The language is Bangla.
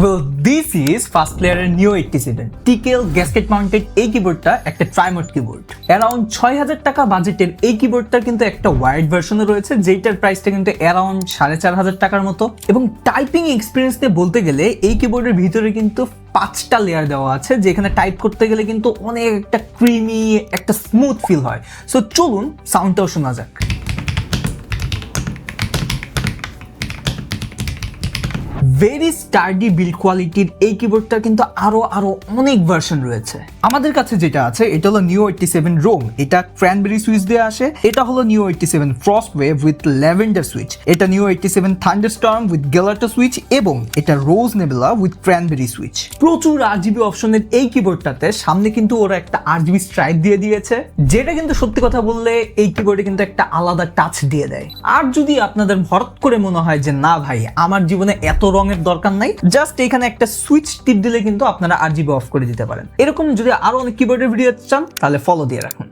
Well, this is Fast Player Neo 87 TKL gasket mounted এই কিবোর্ডটা একটা ট্রাইমোড কিবোর্ড। অ্যারাউন্ড ৬,০০০ টাকা বাজেটের এই কিবোর্ডটার কিন্তু একটা ওয়াইড ভার্সনও রয়েছে, যেটার প্রাইসটা কিন্তু অ্যারাউন্ড ৪,৫০০ টাকার মতো। এবং টাইপিং এক্সপিরিয়েন্স নিয়ে বলতে গেলে এই কিবোর্ডের ভিতরে কিন্তু 5টা লেয়ার দেওয়া আছে, যেখানে টাইপ করতে গেলে কিন্তু অনেক একটা ক্রিমি একটা স্মুথ ফিল হয়। সো চলুন সাউন্ডটাও শোনা যাক। ভেরি স্টার্ডি বিল্ড কোয়ালিটির এই কিবোর্ডটার কিন্তু আরো অনেক ভার্সন রয়েছে। আমাদের কাছে যেটা আছে এটা হলো নিও 87 রোম, এটা ক্র্যানবেরি সুইচ দিয়ে আসে। এটা হলো নিও 87 frost wave with lavender switch. এটা নিও 87 থান্ডারস্টর্ম উইথ গেলাটো সুইচ এবং এটা রোজ নেবুলা উইথ ক্র্যানবেরি সুইচ। প্রচুর আরজিবি অপশনের এই কিবোর্ডটাতে সামনে কিন্তু ওরা একটা আরজিবি স্ট্রাইপ দিয়ে দিয়েছে, যেটা কিন্তু সত্যি কথা বললে এই কিবোর্ডে কিন্তু একটা আলাদা টাচ দিয়ে দেয়। আর যদি আপনাদের হঠাৎ করে মনে হয় যে না ভাই আমার জীবনে এত রঙের দরকার নাই, জাস্ট এখানে একটা সুইচ টিপ দিলে কিন্তু আপনারা আরজিবি অফ করে দিতে পারেন। এরকম যদি আরো অনেক কিবোর্ডের ভিডিও চান তাহলে ফলো দিয়ে রাখুন।